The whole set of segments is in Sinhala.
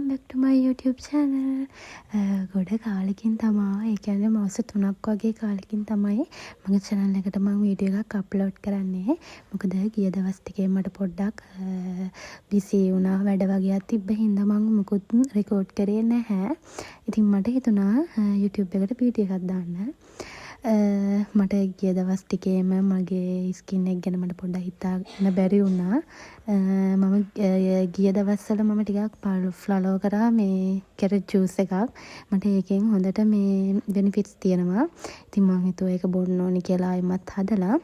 welcome back to my YouTube channel. ගොඩ කාලෙකින් තමයි, ඒ කියන්නේ මාස 3ක් වගේ කාලෙකින් තමයි මගේ channel එකට මම වීඩියෝ එකක් අප්ලෝඩ් කරන්නේ. මොකද ගිය දවස් ටිකේ මට පොඩ්ඩක් busy වුණා, වැඩ වගේක් තිබ්බ හින්දා මම මුකුත් රෙකෝඩ් කරේ නැහැ. ඉතින් මට හිතුණා YouTube එකට වීඩියෝ එකක් දාන්න. මට ගිය දවස් ටිකේම මගේ ස්කින් එක ගැන මට පොඩ්ඩක් හිතාගන්න බැරි වුණා. මම ගිය දවස්වල මම ටිකක් ෆලෝ කරා මේ කැරට් ජූස් එකක්. මට ඒකෙන් හොඳට මේ බෙනිෆිට්ස් තියෙනවා. ඉතින් මම හිතුවා ඒක බොන්න ඕනි කියලා ආයෙමත් හදලා.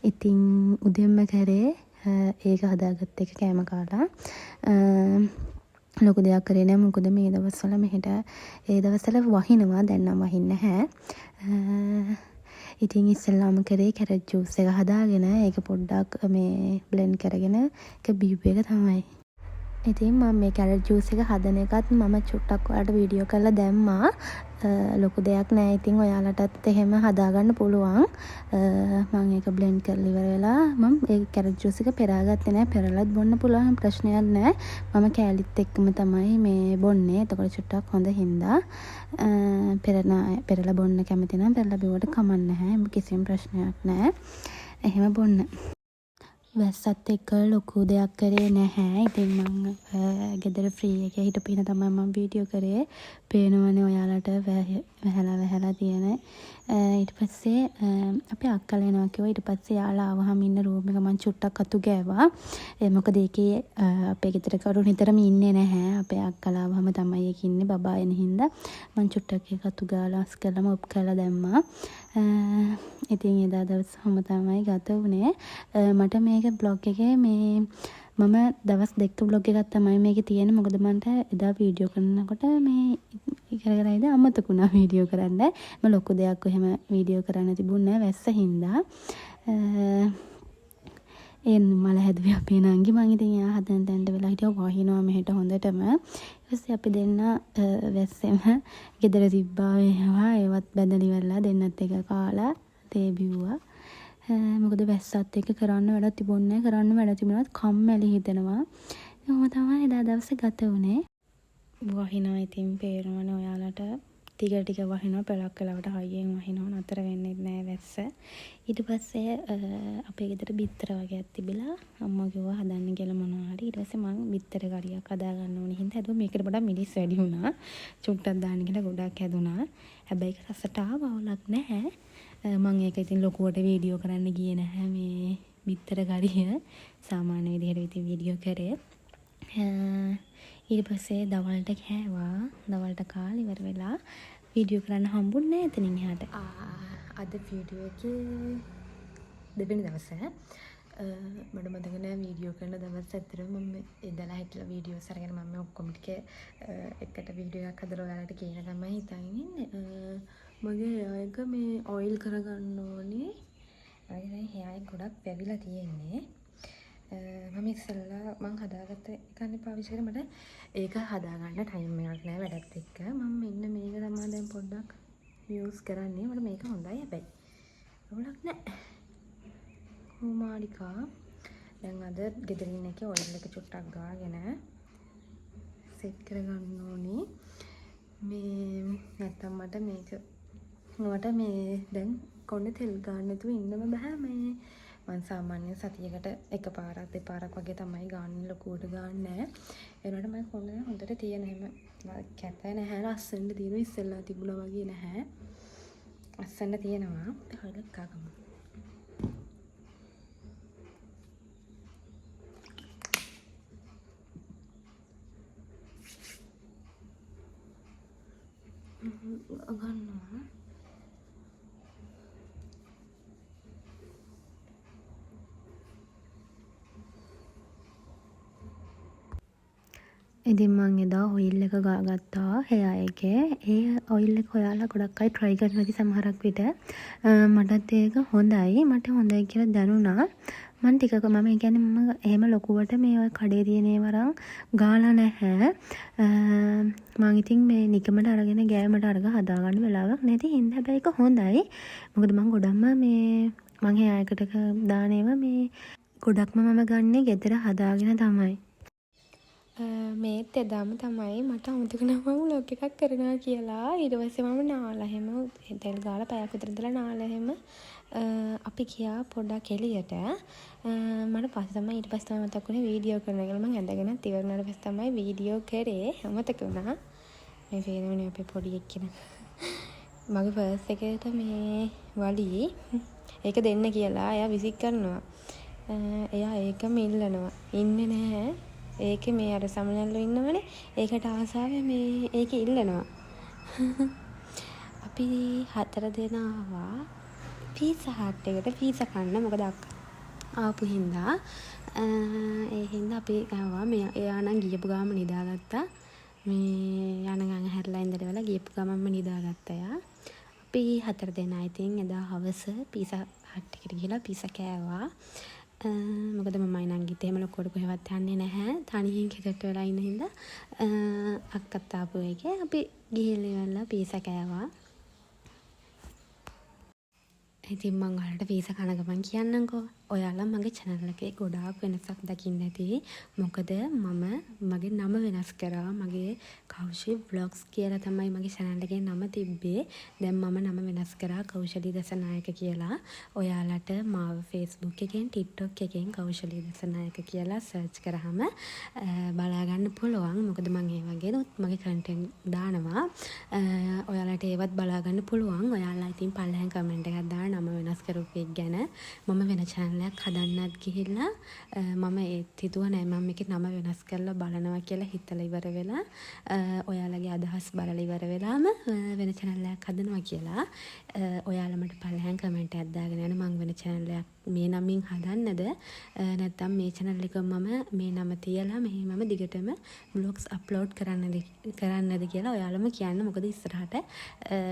ඉතින් උදේම කරේ ඒක හදාගත්ත එක කෑම කාලා. ලොකු දෙයක් කරේ නෑ. මොකද මේ දවස්වල මෙහෙට ඒ දවස්වල වහිනවා. දැන් නම් වහින්නේ නැහැ. ඉතින් ඉස්සෙල්ලාම කරේ කැරට් ජූස් එක හදාගෙන ඒක පොඩ්ඩක් මේ බ්ලෙන්ඩ් කරගෙන ඒක බීපු එක තමයි. ඉතින් මම මේ කැරට් ජූස් එක හදන එකත් මම චුට්ටක් ඔයාලට වීඩියෝ කරලා දැම්මා. ලොකු දෙයක් නෑ. ඉතින් ඔයාලටත් එහෙම හදාගන්න පුළුවන්. මම ඒක බ්ලෙන්ඩ් කරලා ඉවර වෙලා මම ඒ කැරට් ජූස් එක පෙරාගත්තේ නෑ. පෙරලත් බොන්න පුළුවන්, ප්‍රශ්නයක් නෑ. මම කෑලිත් එක්කම තමයි මේ බොන්නේ. එතකොට චුට්ටක් හොඳ හින්දා පෙරලා බොන්න කැමති නම් පෙරලා බිව්වට කමක් නැහැ. කිසිම ප්‍රශ්නයක් නෑ. එහෙම බොන්න. වැස්සත් එක්ක ලොකු දෙයක් කරේ නැහැ. ඉතින් මම ගෙදර ෆ්‍රී එකේ හිටපු ඉන තමයි මම වීඩියෝ කරේ. පේනවනේ ඔයාලට වැහැලා තියෙන. ඊට පස්සේ අපේ අක්කලා එනවා කිව්වා. ඊට පස්සේ යාළුවා ආවහම ඉන්න රූම් එක මම චුට්ටක් අතු ගෑවා. මොකද ඒකේ අපේ ගෙදර කවුරු නිතරම ඉන්නේ නැහැ. අපේ අක්කලා ආවහම තමයි ඒක ඉන්නේ. බබා එන හින්දා මම චුට්ටක් ඒක අතු ගාලා අස් කරලා ඔප් කරලා දැම්මා. ඉතින් එදා දවසම තමයි ගත වුණේ. මට මේක බ්ලොග් එකේ මේ මම දවස් දෙකක බ්ලොග් එකක් තමයි මේකේ තියෙන්නේ. මොකද මන්ට එදා වීඩියෝ කරනකොට මේ කරගෙනයිද අමතකුණා වීඩියෝ කරන්න. මම ලොකු දෙයක් එහෙම වීඩියෝ කරන්න තිබුණේ නැහැ වැස්ස හින්දා. මල හැදුවේ අපේ නංගි. මං ඉතින් එයා හදන තැනට වෙලා හිටියා වහිනවා මෙහෙට හොඳටම. ඊට පස්සේ අපි දෙන්න වැස්සෙම ගෙදර තිබ්බා ඒවා. ඒවත් බැදලා ඉවරලා දෙන්නත් එක කාලා තේ බිව්වා. මොකද වැස්සත් එක්ක කරන්න වැඩක් තිබුණේ නැහැ. කරන්න වැඩ තිබුණත් කම්මැලි හිතෙනවා. එහෙම තමයි එදා දවසේ ගත වුණේ. වහිනවා ඉතින් පේනවනේ ඔයාලට. ටික වහිනවා. පළක් වෙලාවට හයියෙන් වහිනවා. නතර වෙන්නේ නැහැ වැස්ස. ඊට පස්සේ අපේ ගෙදර බිත්තර වගේක් තිබිලා අම්මා කිව්වා හදන්න කියලා මොනවා හරි. ඊට පස්සේ මම බිත්තර කරියක් හදා ගන්න ඕනේ හින්දා හදුවා. මේකට වඩා මිරිස් වැඩි වුණා. චුට්ටක් දාන්න කියලා ගොඩක් හැදුනා. හැබැයි ඒක රසට ආවවලක් නැහැ. මම ඒක ඉතින් ලොකුවට වීඩියෝ කරන්න ගියේ නැහැ මේ බිත්තර කරිය. සාමාන්‍ය විදිහට ඉතින් වීඩියෝ කරේ. ඊට පස්සේ දවල්ට කෑවා. දවල්ට කාලා ඉවර වෙලා වීඩියෝ කරන්න හම්බුන්නේ නැහැ එතනින් එහාට. අද වීඩියෝ එකේ දෙවෙනි දවසේ මට මතක නෑ වීඩියෝ කරන දවස් ඇත්තටම මම ඉඳලා හිටලා වීඩියෝස් අරගෙන මම ඔක්කොම ටික එකට වීඩියෝ එකක් හදලා ඔයාලට කියන තමයි හිතන් ඉන්නේ. මගේ ඒක මේ ඔයිල් කරගන්න ඕනේ. අයිනේ හේයයි ගොඩක් වැවිලා තියෙන්නේ. මම ඉස්සෙල්ලා මං හදාගත්ත එකනේ පාවිච්චි කරේ. මට ඒක හදාගන්න ටයිම් එකක් නෑ වැඩත් එක්ක. මම මෙන්න මේක තමයි දැන් පොඩ්ඩක් යූස් කරන්නේ. මට මේක හොඳයි හැබැයි. අවුලක් නෑ. කොමාරිකා දැන් අද ගෙදරින් එකේ ඔයිල් එක චුට්ටක් ගාගෙන සෙට් කරගන්න ඕනේ. මේ නැත්තම් මට මේ දැන් කොණ්ඩේ තෙල් ගන්න නැතුව ඉන්නම බෑ. මේ මං සාමාන්‍යයෙන් සතියකට එකපාරක් දෙපාරක් වගේ තමයි ගන්න. ලොකුවට ගන්න නෑ. ඒනට මම කොණ්ඩේ හොඳට තියෙන හැම කැත නැහැ. ලස්සනට තියෙනවා. ඉස්සෙල්ලා තිබුණා වගේ නැහැ. ලස්සනට තියෙනවා. අපි හොයලා ගමු. ගන්නවා. ඉතින් මං එදා ඔයිල් එක ගාගත්තා හෙයා එකේ. ඒ ඔයිල් එක ඔයාලා ගොඩක් අය try කරනවා ඉතින් සමහරක් විට. මටත් ඒක හොඳයි. මට හොඳයි කියලා දැනුණා. මම ඒ කියන්නේ මම එහෙම ලොකුවට මේ ඔය කඩේ තියෙන ඒවරන් ගාලා නැහැ. මං ඉතින් මේ නිකමට අරගෙන ගෑමට අරගෙන හදාගන්න වෙලාවක් නැති හින්දා හැබැයි ඒක හොඳයි. මොකද මං ගොඩක්ම මේ මං හෙයා එකට දාන ඒවා මේ ගොඩක්ම මම ගන්නේ ගෙදර හදාගෙන තමයි. මේත් එදාම තමයි මට අමතක වුණා මම ව්ලොග් එකක් කරනවා කියලා. ඊට පස්සේ මම නාලා එහෙම තෙල් ගාලා පැයක් විතර ඉඳලා නාලා එහෙම අපි ගියා පොඩ්ඩක් එළියට. මට පස්සේ තමයි ඊට පස්සේ තමයි මතක් වුණේ වීඩියෝ කරනවා කියලා. මම ඇඳගෙනත් ඉවරනාට පස්සේ තමයි වීඩියෝ කරේ. අමතක වුණා. මේ පේනවනේ අපේ පොඩි එක්කෙනා. මගේ පර්ස් එකට මේ වලි ඒක දෙන්න කියලා එයා විසික් කරනවා. එයා ඒකම ඉල්ලනවා. ඉන්නේ නැහැ. ඒකේ මේ අර සමනල්ලෝ ඉන්නවනේ. ඒකට ආසාවෙන් මේ ඒක ඉල්ලනවා. අපි 4 දෙනා ආවා පීසා හට් එකට පීසා කන්න. මොකද අක්කා ආපු හින්දා ඒ හින්දා අපි ආවා. එයා නම් ගියපු ගාම නිදාගත්තා. මේ යන ගඟ හැරලා ඉඳලා වෙලා ගියපු ගමන්ම නිදාගත්තා යා. අපි 4 දෙනා ඉතින් එදා හවස පීසා හට් එකට ගිහලා පීසා කෑවා. මොකද මමයි නංගිත් එහෙම ලොකුවට කොහෙවත් යන්නේ නැහැ. තනියෙන් ගෙදරට වෙලා ඉන්න හින්දා අක්කත් ආපු එකේ අපි ගිහිල්ලා ඉවරලා පීසා කෑවා. ඉතින් මං ඔයාලට පීසා කන ගමන් කියන්නම්කෝ. ඔයාලා මගේ channel එකේ ගොඩාක් වෙනසක් දකින්න ඇති. මොකද මම මගේ නම වෙනස් කරා. මගේ කෞෂි vlogs කියලා තමයි මගේ channel එකේ නම තිබ්බේ. දැන් මම නම වෙනස් කරා කෞෂලි දසනායක කියලා. ඔයාලට මාව Facebook එකෙන් TikTok එකෙන් කෞෂලි දසනායක කියලා search කරාම බලා ගන්න පුළුවන්. මොකද මම ඒ වගේනොත් මගේ content දානවා. ඔයාලට ඒවත් බලා ගන්න පුළුවන්. ඔයාලා ඉතින් පල්ලෙහාන් comment එකක් දාන්න නම වෙනස් කරපු එක ගැන. මම වෙන channel එකක් හදන්නත් ගිහිල්ලා මම ඒත් හිතුවා නෑ මම මේකේ නම වෙනස් කරලා බලනවා කියලා හිතලා ඉවර වෙලා ඔයාලගේ අදහස් බලලා ඉවර වෙලාම වෙන channel එකක් හදනවා කියලා. ඔයාලා මට පල්ලෙහාන් comment එකක් දාගෙන යන්න. මම වෙන channel එකක් මේ නමින් හදන්නද නැත්නම් මේ channel එක මම මේ නම තියලා මෙහෙමම දිගටම vlogs upload කරන්නද කියලා ඔයාලම කියන්න. මොකද ඉස්සරහට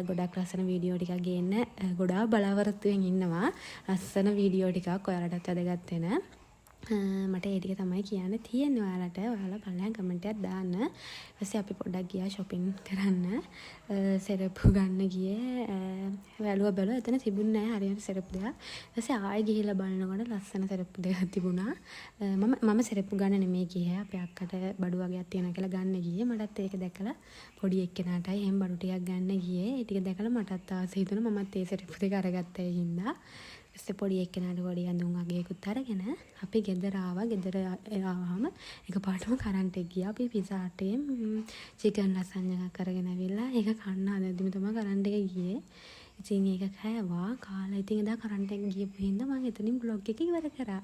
ගොඩක් ලස්සන වීඩියෝ ටිකක් ගේන්න ගොඩාක් බලාපොරොත්තුවෙන් ඉන්නවා. ලස්සන වීඩියෝ ටිකක් ඔයාලටත් වැදගත් වෙන. මට ඒ ටික තමයි කියන්න තියෙන්නේ ඔයාලට. ඔයාලා පල්ලෙහාන් කමෙන්ට් එකක් දාන්න. ඊපස්සේ අපි පොඩ්ඩක් ගියා shopping කරන්න. සෙරප්පු ගන්න ගියේ. බැලුවා එතන තිබුණේ නැහැ හරියට සෙරප්පු දෙයක්. ඊපස්සේ ආයෙ ගිහිල්ලා බලනකොට ලස්සන සෙරප්පු දෙකක් තිබුණා. මම සෙරප්පු ගන්න නෙමෙයි ගියේ. අපේ අක්කට බඩු වගේක් තියෙනවා කියලා ගන්න ගියේ. මටත් ඒක දැකලා පොඩි එක්කෙනාටයි එහෙම බඩු ටිකක් ගන්න ගියේ. ඒ ටික දැකලා මටත් ආස හිතුණා. මමත් ඒ සෙරප්පු දෙක අරගත්තා ඒ හින්දා. ඊපස්සේ පොඩි එක්කෙනාට පොඩි අඳුන් වගේකුත් අරගෙන අපි ගෙදර ආවා. ගෙදර ආවම එකපාරටම කරන්ට් එක ගියා. අපි පිසා හටේ චිකන් ලසන්ජා එකක් අරගෙන ඇවිල්ලා ඒක කන්න හදද්දිම තමයි කරන්ට් එක ගියේ. ඉතින් ඒක කෑවා. කාලා ඉතින් එදා කරන්ට් එක ගියපු හින්දා මම එතනින් vlog එක ඉවර කරා.